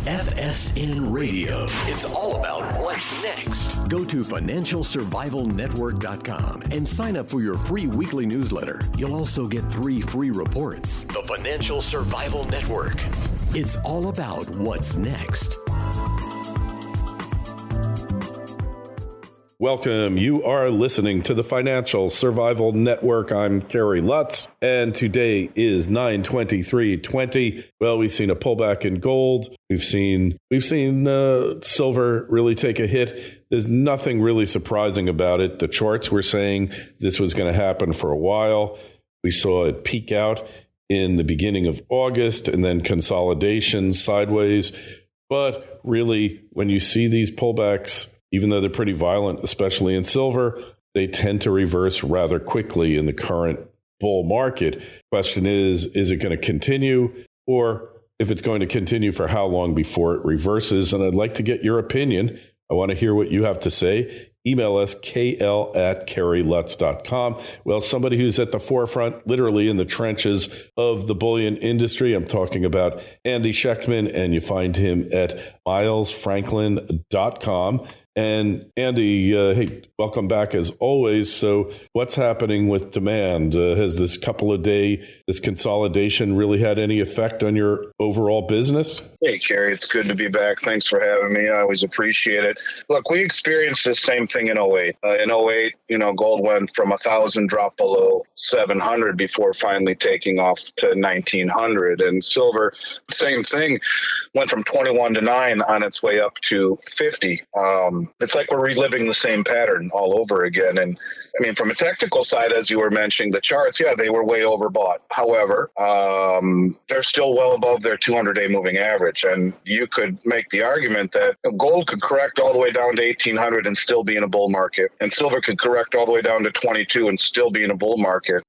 FSN Radio. It's all about what's next. Go to financialsurvivalnetwork.com and sign up for your free weekly newsletter. You'll also get 3 free reports. The Financial Survival Network. It's all about what's next. Welcome. You are listening to the Financial Survival Network. I'm Kerry Lutz, and today is 9/23/20. Well, we've seen a pullback in gold. We've seen silver really take a hit. There's nothing really surprising about it. The charts were saying this was going to happen for a while. We saw it peak out in the beginning of August and then consolidation sideways. But really, when you see these pullbacks, even though they're pretty violent, especially in silver, they tend to reverse rather quickly in the current bull market. Question is it going to continue? Or if it's going to continue, for how long before it reverses? And I'd like to get your opinion. I want to hear what you have to say. Email us, kl@kerrylutz.com. Well, somebody who's at the forefront, literally in the trenches of the bullion industry. I'm talking about Andy Schectman, and you find him at milesfranklin.com. And Andy, hey, welcome back as always. So what's happening with demand? Has this this consolidation really had any effect on your overall business? Hey, Kerry, it's good to be back. Thanks for having me. I always appreciate it. Look, we experienced the same thing in 08. In 08, gold went from 1,000, dropped below 700 before finally taking off to 1,900. And silver, same thing, went from 21 to 9 on its way up to 50. It's like we're reliving the same pattern all over again. And I mean, from a technical side, as you were mentioning, the charts, they were way overbought. However, they're still well above their 200-day moving average. And you could make the argument that gold could correct all the way down to 1,800 and still be in a bull market. And silver could correct all the way down to 22 and still be in a bull market.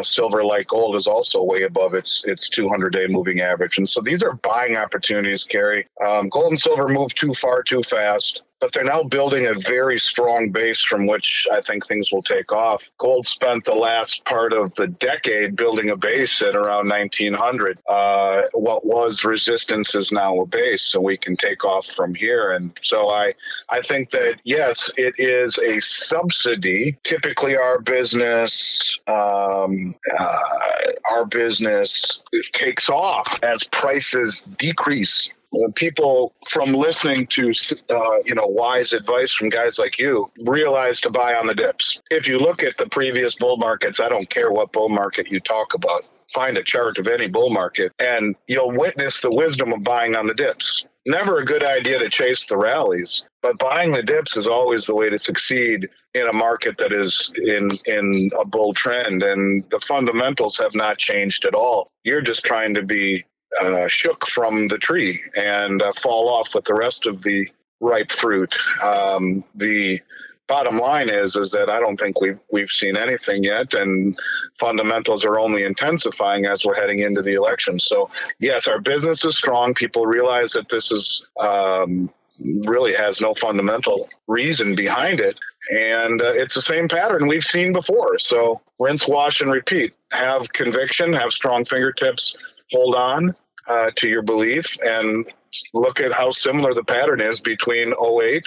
Silver, like gold, is also way above its 200-day moving average. And so these are buying opportunities, Kerry. Gold and silver move too far, too fast. But they're now building a very strong base from which I think things will take off. Gold spent the last part of the decade building a base at around 1,900. What was resistance is now a base, so we can take off from here. And so I think that, yes, it is a subsidy. Typically, our business takes off as prices decrease. People, from listening to wise advice from guys like you, realize to buy on the dips. If you look at the previous bull markets, I don't care what bull market you talk about, find a chart of any bull market and you'll witness the wisdom of buying on the dips. Never a good idea to chase the rallies, but buying the dips is always the way to succeed in a market that is in a bull trend. And the fundamentals have not changed at all. You're just trying to be shook from the tree and fall off with the rest of the ripe fruit. The bottom line is that I don't think we've seen anything yet, and fundamentals are only intensifying as we're heading into the election. So yes, our business is strong. People realize that this is really has no fundamental reason behind it, and it's the same pattern we've seen before. So rinse, wash, and repeat. Have conviction, have strong fingertips, hold on to your belief, and look at how similar the pattern is between 08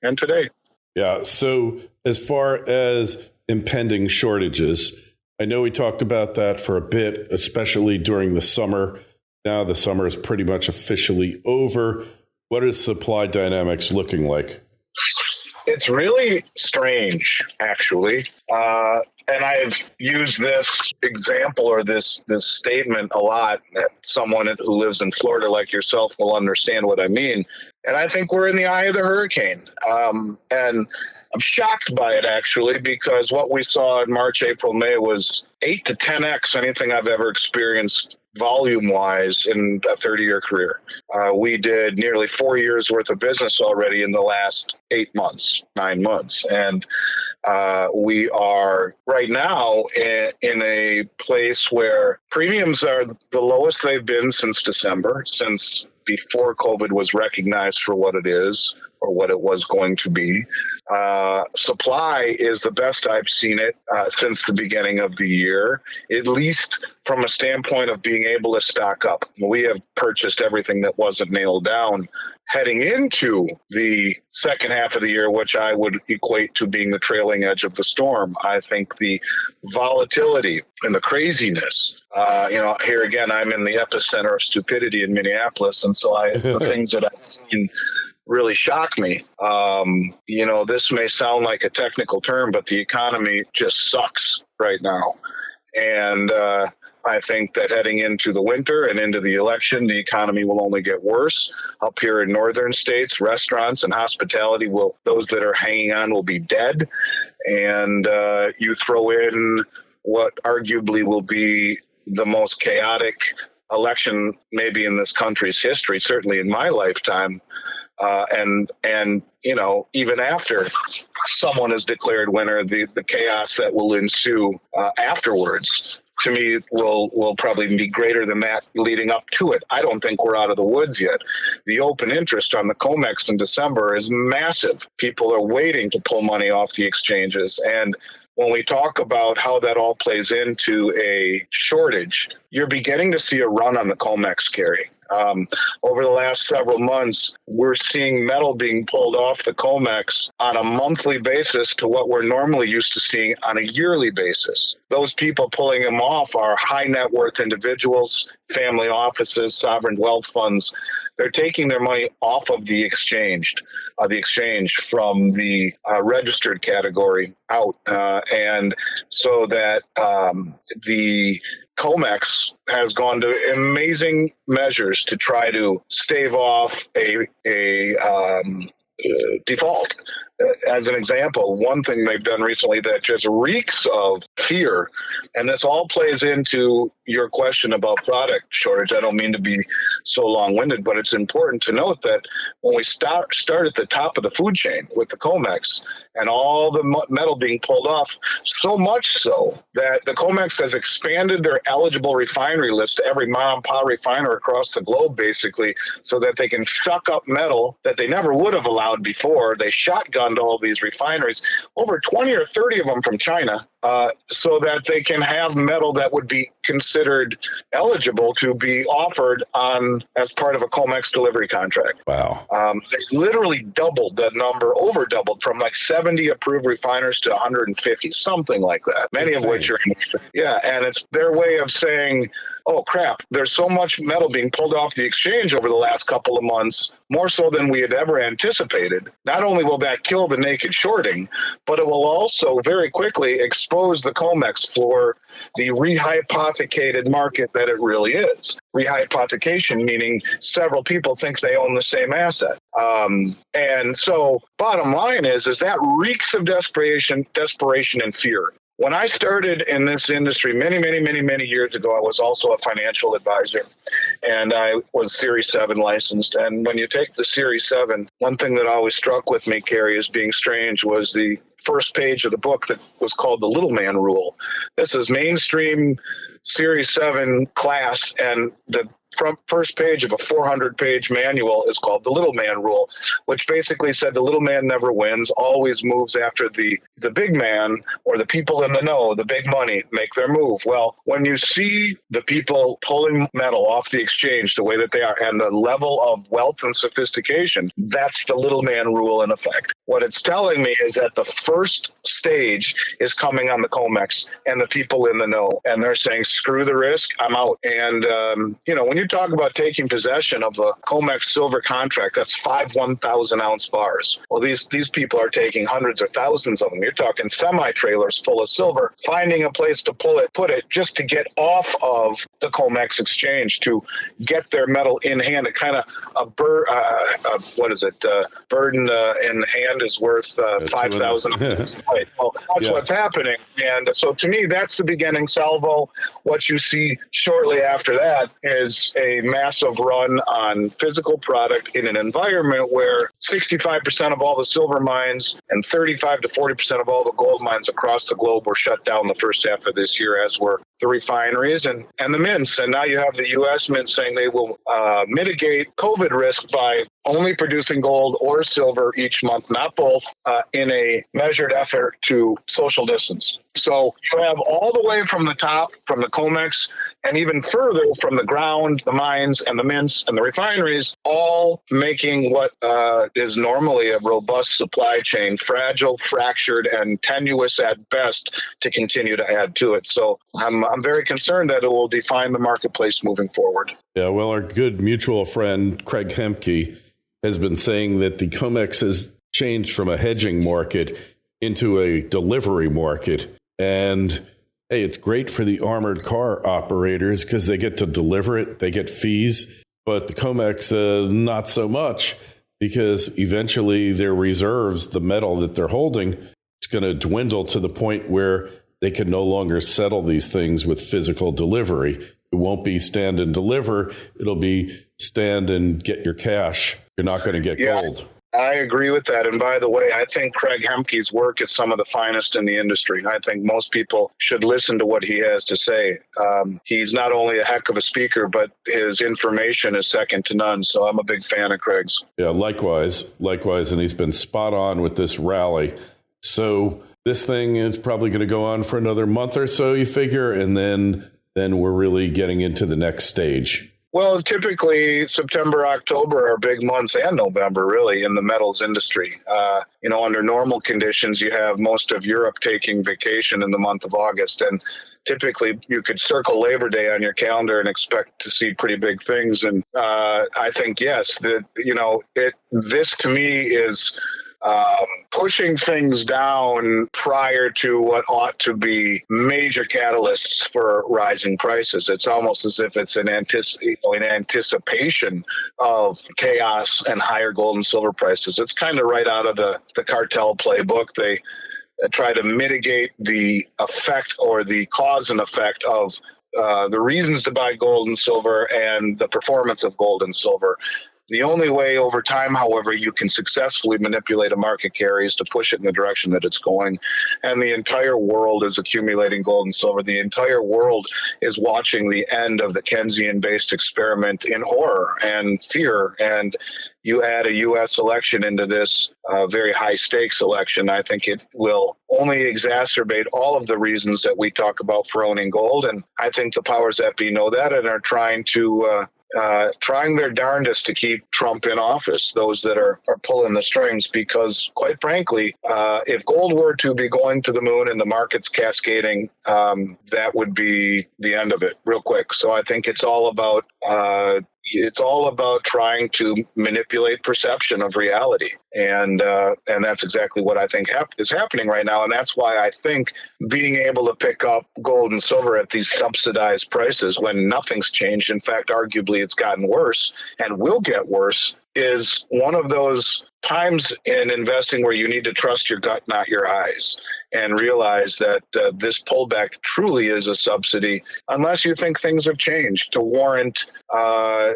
and today. Yeah. So as far as impending shortages, I know we talked about that for a bit, especially during the summer. Now the summer is pretty much officially over. What is supply dynamics looking like? It's really strange, actually. And I've used this example or this statement a lot. That someone who lives in Florida like yourself will understand what I mean. And I think we're in the eye of the hurricane. And I'm shocked by it, actually, because what we saw in March, April, May was 8 to 10x anything I've ever experienced volume-wise in a 30-year career. We did nearly 4 years worth of business already in the last 9 months. And We are right now in a place where premiums are the lowest they've been since December, since before COVID was recognized for what it is or what it was going to be. Supply is the best I've seen it since the beginning of the year, at least from a standpoint of being able to stock up. We have purchased everything that wasn't nailed down heading into the second half of the year, which I would equate to being the trailing edge of the storm. I think the volatility and the craziness, here again, I'm in the epicenter of stupidity in Minneapolis. And so the things that I've seen really shock me. This may sound like a technical term, but the economy just sucks right now. And I think that heading into the winter and into the election, the economy will only get worse. Up here in northern states, restaurants and hospitality those that are hanging on will be dead. And you throw in what arguably will be the most chaotic election maybe in this country's history, certainly in my lifetime. And even after someone is declared winner, the chaos that will ensue afterwards, to me, will probably be greater than that leading up to it. I don't think we're out of the woods yet. The open interest on the Comex in December is massive. People are waiting to pull money off the exchanges. And when we talk about how that all plays into a shortage, you're beginning to see a run on the Comex, Kerry. Over the last several months, we're seeing metal being pulled off the Comex on a monthly basis to what we're normally used to seeing on a yearly basis. Those people pulling them off are high net worth individuals, family offices, sovereign wealth funds. They're taking their money off of the exchange from the registered category out. And so that the Comex has gone to amazing measures to try to stave off a default. As an example, one thing they've done recently that just reeks of fear, and this all plays into your question about product shortage. I don't mean to be so long-winded, but it's important to note that when we start at the top of the food chain with the Comex and all the metal being pulled off, so much so that the Comex has expanded their eligible refinery list to every mom and pop refiner across the globe, basically, so that they can suck up metal that they never would have allowed before. They shotgunned all these refineries, over 20 or 30 of them from China, so that they can have metal that would be considered eligible to be offered as part of a Comex delivery contract. Wow. They literally doubled that number, over doubled from like 70 approved refiners to 150, something like that. Many of which are, and it's their way of saying, oh crap, there's so much metal being pulled off the exchange over the last couple of months, more so than we had ever anticipated. Not only will that kill the naked shorting, but it will also very quickly expose the Comex for the rehypothecated market that it really is. Rehypothecation meaning several people think they own the same asset. And so bottom line is that reeks of desperation and fear. When I started in this industry many, many, many, many years ago, I was also a financial advisor, and I was Series 7 licensed. And when you take the Series 7, one thing that always struck with me, Kerry, as being strange was the first page of the book that was called The Little Man Rule. This is mainstream Series 7 class, and the first page of a 400-page manual is called The Little Man Rule, which basically said the little man never wins, always moves after the big man or the people in the know, the big money, make their move. Well, when you see the people pulling metal off the exchange the way that they are and the level of wealth and sophistication, that's the little man rule in effect. What it's telling me is that the first stage is coming on the Comex and the people in the know, and they're saying, screw the risk, I'm out. And, when you talk about taking possession of a Comex silver contract, that's 5 1,000-ounce bars. Well, these people are taking hundreds or thousands of them. You're talking semi-trailers full of silver, finding a place to put it just to get off of the Comex exchange to get their metal in hand. It kind of burden in hand is worth 5,000. Well, that's what's happening. And so to me, that's the beginning salvo. What you see shortly after that is a massive run on physical product in an environment where 65% of all the silver mines and 35 to 40% of all the gold mines across the globe were shut down the first half of this year, as were the refineries and the mints. And now you have the U.S. mint saying they will mitigate COVID risk by only producing gold or silver each month, not both, in a measured effort to social distance. So you have all the way from the top, from the Comex, and even further from the ground, the mines and the mints and the refineries, all making what is normally a robust supply chain fragile, fractured, and tenuous at best to continue to add to it. So I'm very concerned that it will define the marketplace moving forward. Yeah, well, our good mutual friend, Craig Hemke, has been saying that the Comex has changed from a hedging market into a delivery market. And hey, it's great for the armored car operators because they get to deliver it, they get fees, but the Comex, not so much, because eventually their reserves, the metal that they're holding, it's going to dwindle to the point where they can no longer settle these things with physical delivery. It won't be stand and deliver. It'll be stand and get your cash. You're not going to get gold. I agree with that. And by the way, I think Craig Hemke's work is some of the finest in the industry. I think most people should listen to what he has to say. He's not only a heck of a speaker, but his information is second to none. So I'm a big fan of Craig's. Yeah, likewise. And he's been spot on with this rally. So this thing is probably going to go on for another month or so, you figure, and then we're really getting into the next stage. Well, typically September, October are big months, and November, really, in the metals industry. Under normal conditions, you have most of Europe taking vacation in the month of August, and typically you could circle Labor Day on your calendar and expect to see pretty big things. And I think, yes, this to me is pushing things down prior to what ought to be major catalysts for rising prices. It's almost as if it's in anticipation of chaos and higher gold and silver prices. It's kind of right out of the cartel playbook. They try to mitigate the effect or the cause and effect of the reasons to buy gold and silver and the performance of gold and silver. The only way over time, however, you can successfully manipulate a market, Kerry, is to push it in the direction that it's going. And the entire world is accumulating gold and silver. The entire world is watching the end of the Keynesian-based experiment in horror and fear. And you add a U.S. election into this very high-stakes election, I think it will only exacerbate all of the reasons that we talk about for owning gold. And I think the powers that be know that and are trying their darndest to keep Trump in office, those that are pulling the strings, because quite frankly, if gold were to be going to the moon and the market's cascading, that would be the end of it real quick. So I think it's all about trying to manipulate perception of reality. And that's exactly what I think is happening right now. And that's why I think being able to pick up gold and silver at these subsidized prices when nothing's changed, in fact, arguably it's gotten worse and will get worse, is one of those times in investing where you need to trust your gut, not your eyes, and realize that this pullback truly is a subsidy, unless you think things have changed to warrant, a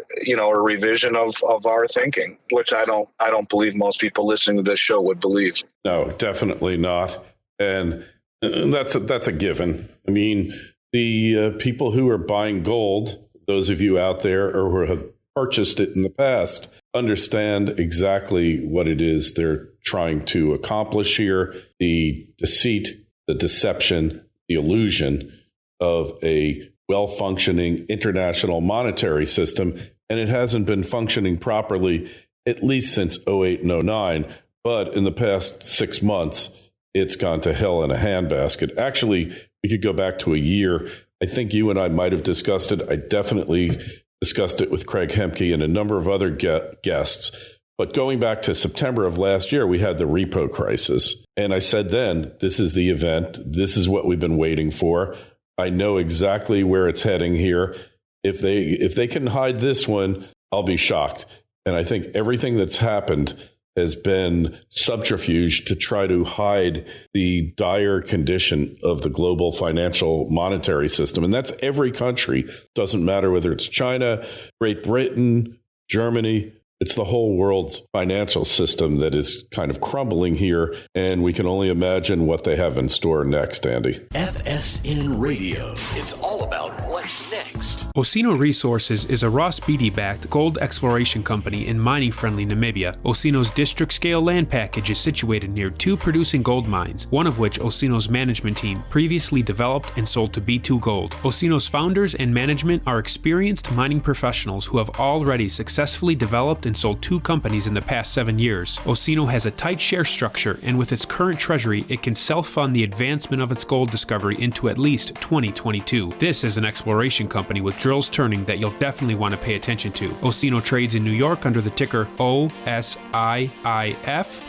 revision of our thinking, which I don't believe most people listening to this show would believe. No, definitely not. And that's a given. I mean, the people who are buying gold, those of you out there or who have purchased it in the past, understand exactly what it is they're trying to accomplish here. The deceit, the deception, the illusion of a well-functioning international monetary system. And it hasn't been functioning properly, at least since 2008 and 2009. But in the past 6 months, it's gone to hell in a handbasket. Actually, we could go back to a year. I think you and I might have discussed it. I definitely discussed it with Craig Hemke and a number of other guests. But going back to September of last year, we had the repo crisis. And I said then, this is the event. This is what we've been waiting for. I know exactly where it's heading here. if they can hide this one, I'll be shocked. And I think everything that's happened has been subterfuge to try to hide the dire condition of the global financial monetary system. And that's every country. Doesn't matter whether it's China, Great Britain, Germany. It's the whole world's financial system that is kind of crumbling here, and we can only imagine what they have in store next, Andy. FSN Radio. It's all about what's next. Osino Resources is a Ross Beatty-backed gold exploration company in mining-friendly Namibia. Osino's district-scale land package is situated near 2 producing gold mines, one of which Osino's management team previously developed and sold to B2 Gold. Osino's founders and management are experienced mining professionals who have already successfully developed and sold 2 companies in the past 7 years. Osino has a tight share structure, and with its current treasury, it can self-fund the advancement of its gold discovery into at least 2022. This is an exploration company with drills turning that you'll definitely want to pay attention to. Osino trades in New York under the ticker OSIIF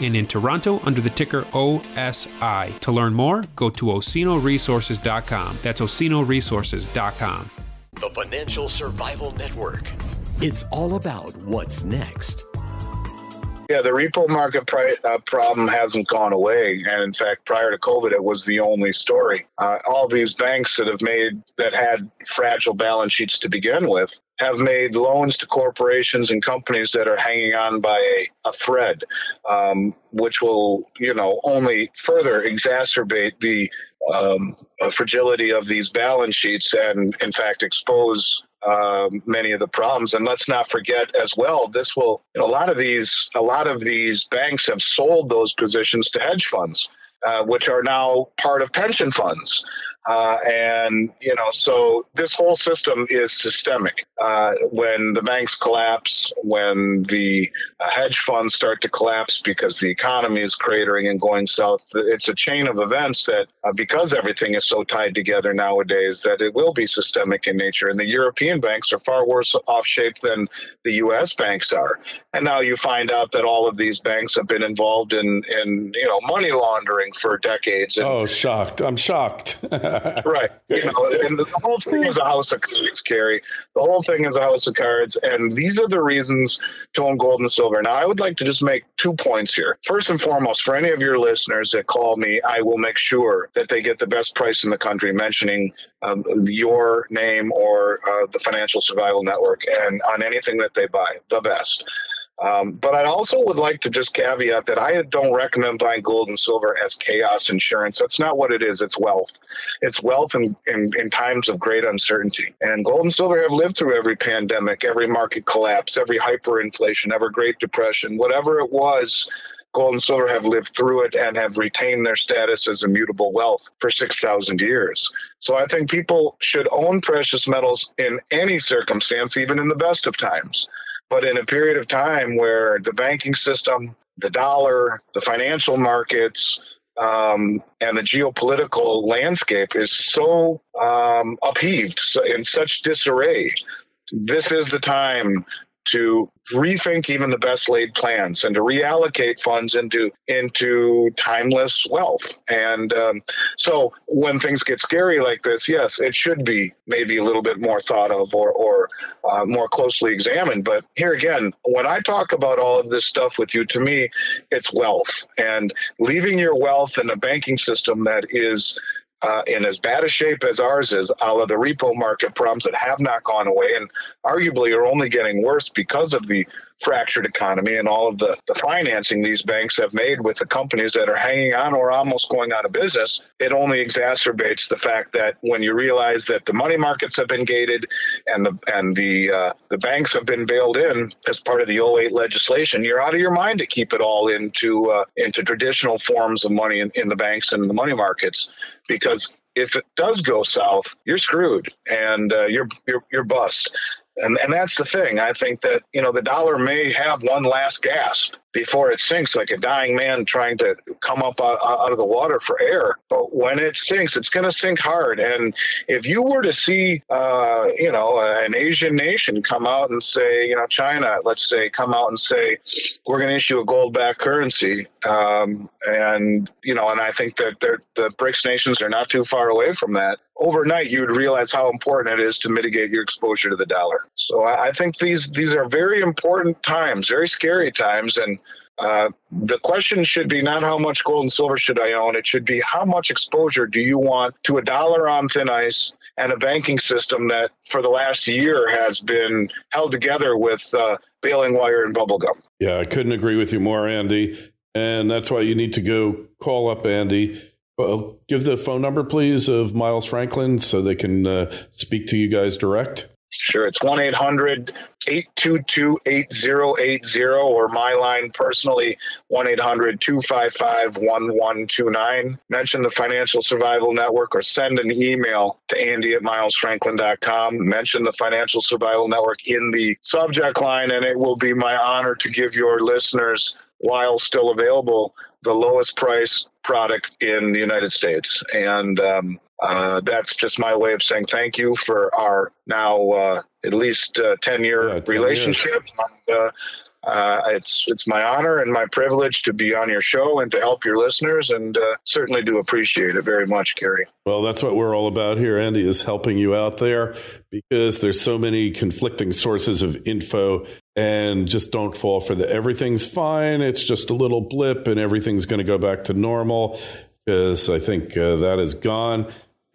and in Toronto under the ticker OSI. To learn more, go to osinoresources.com. That's osinoresources.com. The Financial Survival Network. It's all about what's next. Yeah, the repo market problem hasn't gone away. And in fact, prior to COVID, it was the only story. All these banks that had fragile balance sheets to begin with have made loans to corporations and companies that are hanging on by a thread, which will, only further exacerbate the fragility of these balance sheets and, in fact, expose many of the problems. And let's not forget as well, a lot of these banks have sold those positions to hedge funds, which are now part of pension funds. So this whole system is systemic. When the banks collapse, when the hedge funds start to collapse because the economy is cratering and going south, it's a chain of events that, because everything is so tied together nowadays, that it will be systemic in nature. And the European banks are far worse off shape than the U.S. banks are. And now you find out that all of these banks have been involved in money laundering for decades. And, shocked. I'm shocked. Right. And the whole thing is a house of cards, Kerry. The whole thing is a house of cards. And these are the reasons to own gold and silver. Now, I would like to just make 2 points here. First and foremost, for any of your listeners that call me, I will make sure that they get the best price in the country, mentioning your name or the Financial Survival Network, and on anything that they buy, the best. But I also would like to just caveat that I don't recommend buying gold and silver as chaos insurance. That's not what it is. It's wealth. It's wealth in times of great uncertainty. And gold and silver have lived through every pandemic, every market collapse, every hyperinflation, every Great Depression, whatever it was. Gold and silver have lived through it and have retained their status as immutable wealth for 6,000 years. So I think people should own precious metals in any circumstance, even in the best of times. But in a period of time where the banking system, the dollar, the financial markets, and the geopolitical landscape is so upheaved, in such disarray, this is the time to rethink even the best laid plans and to reallocate funds into timeless wealth. And so when things get scary like this, yes, it should be maybe a little bit more thought of or more closely examined. But here again, when I talk about all of this stuff with you, to me, it's wealth. And leaving your wealth in a banking system that is in as bad a shape as ours is, a la the repo market problems that have not gone away and arguably are only getting worse because of the fractured economy and all of the financing these banks have made with the companies that are hanging on or almost going out of business. It only exacerbates the fact that when you realize that the money markets have been gated and the banks have been bailed in as part of the 2008 legislation, you're out of your mind to keep it all into traditional forms of money in the banks and the money markets, because if it does go south, you're screwed and you're bust. And that's the thing. I think that, the dollar may have one last gasp before it sinks, like a dying man trying to come up out of the water for air. But when it sinks, it's going to sink hard. And if you were to see, an Asian nation come out and say, China, let's say, come out and say, we're going to issue a gold-backed currency. And I think that the BRICS nations are not too far away from that. overnight you would realize how important it is to mitigate your exposure to the dollar. So I think these are very important times, very scary times. And the question should be not how much gold and silver should I own. It should be how much exposure do you want to a dollar on thin ice and a banking system that for the last year has been held together with baling wire and bubble gum. Yeah, I couldn't agree with you more, Andy. And that's why you need to go call up Andy. Well, give the phone number, please, of Miles Franklin so they can speak to you guys direct. Sure. It's 1-800-822-8080 or my line personally, 1-800-255-1129. Mention the Financial Survival Network or send an email to andy@milesfranklin.com. Mention the Financial Survival Network in the subject line, and it will be my honor to give your listeners, while still available, the lowest price product in the United States. And that's just my way of saying thank you for our now at least 10-year relationship. It's my honor and my privilege to be on your show and to help your listeners, and certainly do appreciate it very much, Kerry. Well, that's what we're all about here, Andy, is helping you out there, because there's so many conflicting sources of info, and just don't fall for the everything's fine, it's just a little blip and everything's going to go back to normal, because I think that is gone.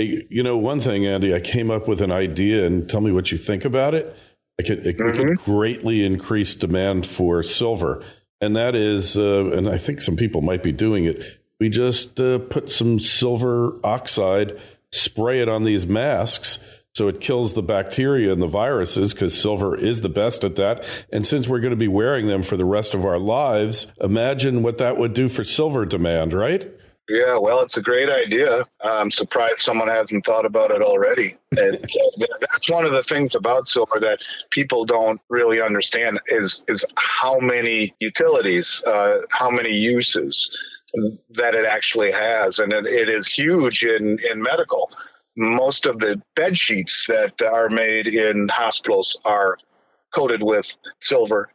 You know, one thing, Andy, I came up with an idea, and tell me what you think about it. We could greatly increase demand for silver. And that is, and I think some people might be doing it, we just put some silver oxide, spray it on these masks so it kills the bacteria and the viruses, because silver is the best at that. And since we're going to be wearing them for the rest of our lives, imagine what that would do for silver demand, right? Yeah, well, it's a great idea. I'm surprised someone hasn't thought about it already. That's one of the things about silver that people don't really understand is how many utilities, how many uses that it actually has. And it is huge in medical. Most of the bed sheets that are made in hospitals are coated with silver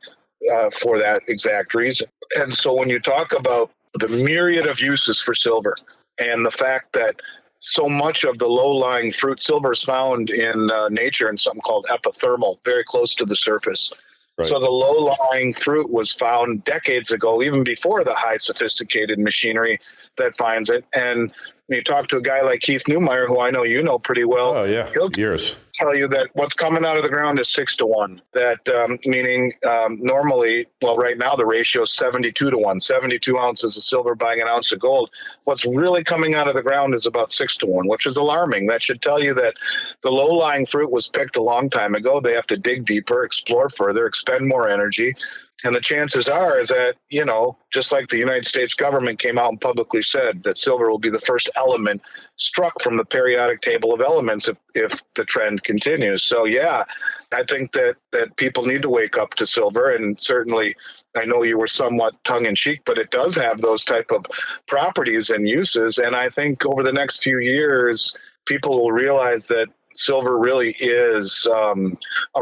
for that exact reason. And so when you talk about the myriad of uses for silver and the fact that so much of the low-lying fruit, silver is found in nature in something called epithermal, very close to the surface. Right. So the low-lying fruit was found decades ago, even before the high sophisticated machinery that finds it. And you talk to a guy like Keith Neumeyer, who I know you know pretty well. Oh, yeah, he'll years. Tell you that what's coming out of the ground is 6-to-1. That meaning normally, well, right now the ratio is 72-to-1. 72 ounces of silver buying an ounce of gold. What's really coming out of the ground is about 6-to-1, which is alarming. That should tell you that the low-lying fruit was picked a long time ago. They have to dig deeper, explore further, expend more energy. And the chances are is that, you know, just like the United States government came out and publicly said that silver will be the first element struck from the periodic table of elements if the trend continues. So, yeah, I think that people need to wake up to silver. And certainly, I know you were somewhat tongue-in-cheek, but it does have those type of properties and uses. And I think over the next few years, people will realize that silver really is a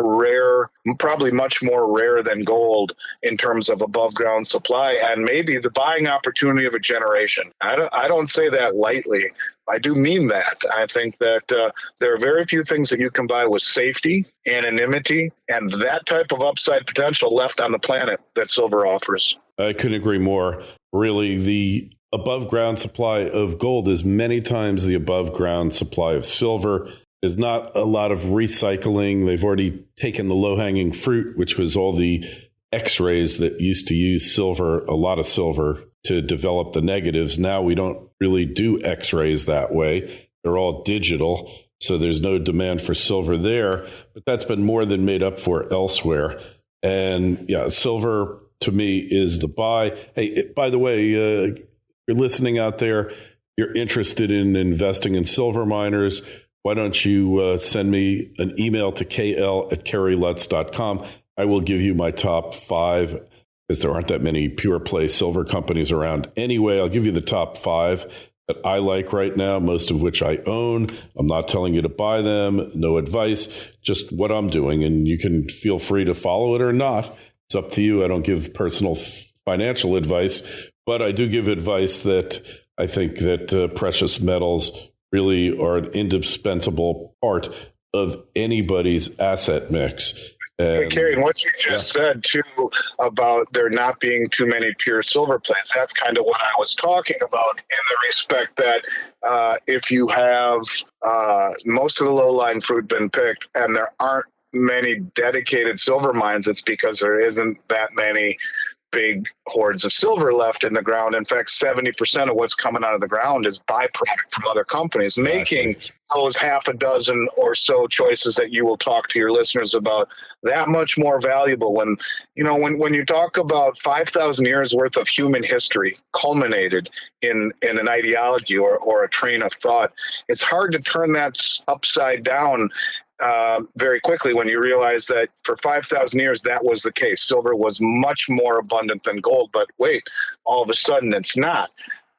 rare, probably much more rare than gold in terms of above ground supply, and maybe the buying opportunity of a generation. I don't say that lightly. I do mean that. I think that there are very few things that you can buy with safety, anonymity, and that type of upside potential left on the planet that silver offers. I couldn't agree more. Really, the above ground supply of gold is many times the above ground supply of silver. There's not a lot of recycling. They've already taken the low-hanging fruit, which was all the X-rays that used to use silver, a lot of silver, to develop the negatives. Now we don't really do X-rays that way. They're all digital, so there's no demand for silver there. But that's been more than made up for elsewhere. And yeah, silver to me is the buy. Hey, by the way, you're listening out there, you're interested in investing in silver miners, why don't you send me an email to kl@kerrylutz.com. I will give you my top 5, because there aren't that many pure play silver companies around anyway. I'll give you the top 5 that I like right now, most of which I own. I'm not telling you to buy them, no advice, just what I'm doing. And you can feel free to follow it or not. It's up to you. I don't give personal financial advice, but I do give advice that I think that precious metals really are an indispensable part of anybody's asset mix. Hey, Kerry, and what you just said, too, about there not being too many pure silver plays, that's kind of what I was talking about in the respect that if you have most of the low-lying fruit been picked and there aren't many dedicated silver mines, it's because there isn't that many big hordes of silver left in the ground. In fact, 70% of what's coming out of the ground is byproduct from other companies, making those half a dozen or so choices that you will talk to your listeners about that much more valuable. When you talk about 5,000 years worth of human history culminated in an ideology or a train of thought, it's hard to turn that upside down very quickly when you realize that for 5,000 years that was the case. Silver was much more abundant than gold, but wait, all of a sudden it's not.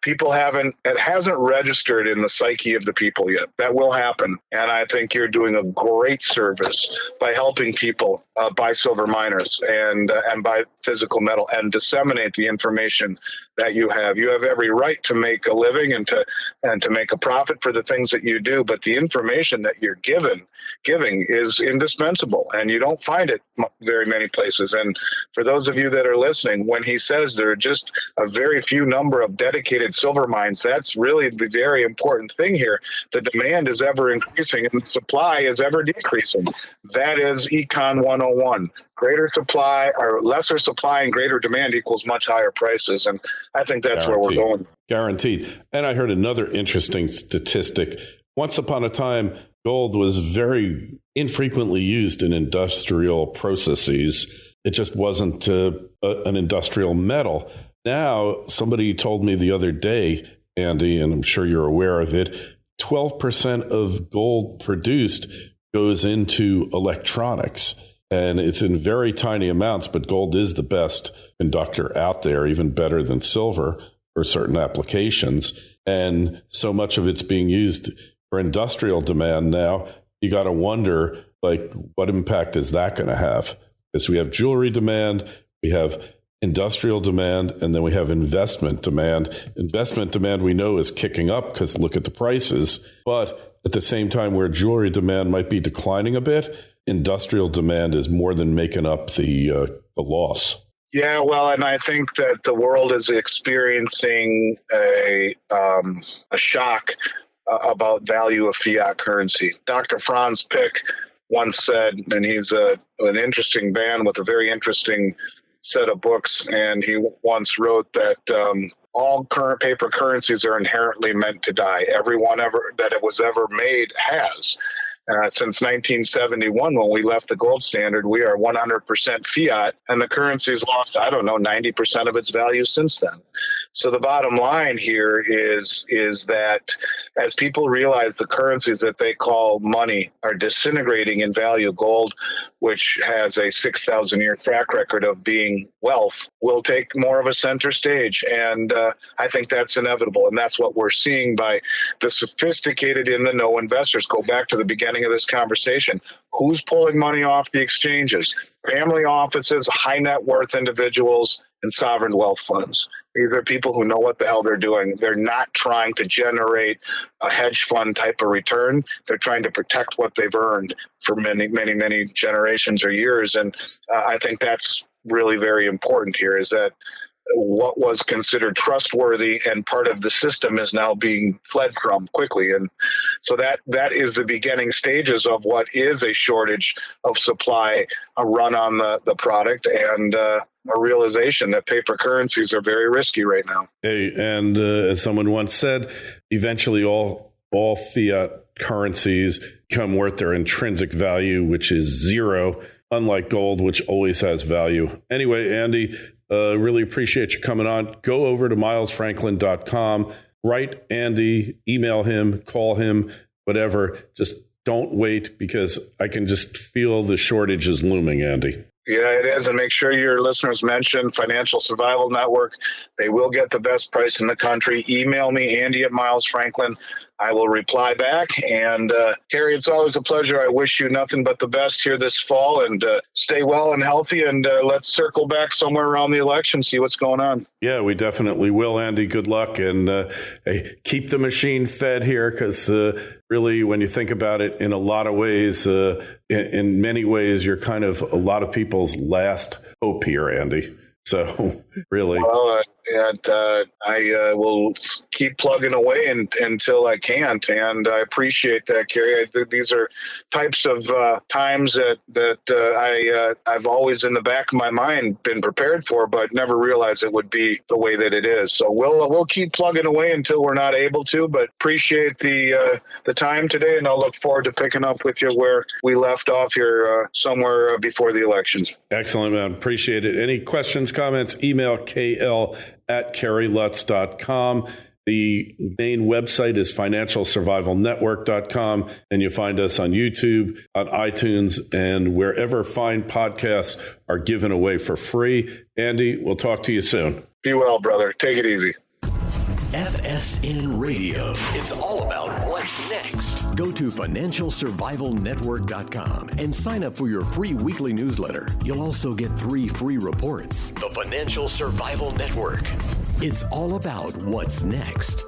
It hasn't registered in the psyche of the people yet. That will happen. And I think you're doing a great service by helping people buy silver miners and buy physical metal and disseminate the information that you have. You have every right to make a living and to make a profit for the things that you do. But the information that you're giving is indispensable, and you don't find it very many places. And for those of you that are listening, when he says there are just a very few number of dedicated silver mines, that's really the very important thing here. The demand is ever increasing and the supply is ever decreasing. That is Econ 101. Greater supply or lesser supply and greater demand equals much higher prices. And I think that's where we're going. Guaranteed. And I heard another interesting statistic. Once upon a time, gold was very infrequently used in industrial processes. It just wasn't an industrial metal. Now, somebody told me the other day, Andy, and I'm sure you're aware of it, 12% of gold produced goes into electronics. And it's in very tiny amounts, but gold is the best conductor out there, even better than silver for certain applications. And so much of it's being used for industrial demand now. You got to wonder, what impact is that going to have? Because we have jewelry demand, we have industrial demand, and then we have investment demand. Investment demand we know is kicking up because look at the prices. But at the same time, where jewelry demand might be declining a bit, industrial demand is more than making up the loss. Yeah, well, and I think that the world is experiencing a shock about value of fiat currency. Dr. Franz Pick once said, and he's an interesting man with a very interesting set of books, and he once wrote that all current paper currencies are inherently meant to die. Everyone that it was ever made has. Since 1971, when we left the gold standard, we are 100% fiat, and the currency's lost, 90% of its value since then. So the bottom line here is that as people realize the currencies that they call money are disintegrating in value, gold, which has a 6,000-year track record of being wealth, will take more of a center stage. And I think that's inevitable. And that's what we're seeing by the sophisticated in-the-know investors. Go back to the beginning of this conversation. Who's pulling money off the exchanges? Family offices, high net worth individuals, and sovereign wealth funds. These are people who know what the hell they're doing. They're not trying to generate a hedge fund type of return. They're trying to protect what they've earned for many, many, many generations or years. And I think that's really very important here, is that what was considered trustworthy and part of the system is now being fled from quickly. And so that is the beginning stages of what is a shortage of supply, a run on the product, and a realization that paper currencies are very risky right now. Hey, and as someone once said, eventually all fiat currencies come worth their intrinsic value, which is zero, unlike gold, which always has value. Anyway, Andy, really appreciate you coming on. Go over to milesfranklin.com, write Andy, email him, call him, whatever. Just don't wait, because I can just feel the shortage is looming, Andy. Yeah, it is. And make sure your listeners mention Financial Survival Network. They will get the best price in the country. Email me, Andy at I will reply back. And Kerry, it's always a pleasure. I wish you nothing but the best here this fall, and stay well and healthy. And let's circle back somewhere around the election, see what's going on. Yeah, we definitely will, Andy. Good luck, and keep the machine fed here, because really, when you think about it, in a lot of ways, in many ways, you're kind of a lot of people's last hope here, Andy. So, really. Well, I will keep plugging away until I can't, and I appreciate that, Kerry. These are types of times that I've always in the back of my mind been prepared for, but never realized it would be the way that it is. So we'll keep plugging away until we're not able to, but appreciate the time today, and I'll look forward to picking up with you where we left off here somewhere before the elections. Excellent, man. Appreciate it. Any questions, comments, email kl@kerrylutz.com. The main website is financialsurvivalnetwork.com, and you'll find us on YouTube, on iTunes, and wherever fine podcasts are given away for free. Andy, we'll talk to you soon. Be well, brother. Take it easy. FSN Radio. It's all about what's next. Go to financialsurvivalnetwork.com and sign up for your free weekly newsletter. You'll also get 3 free reports. The Financial Survival Network. It's all about what's next.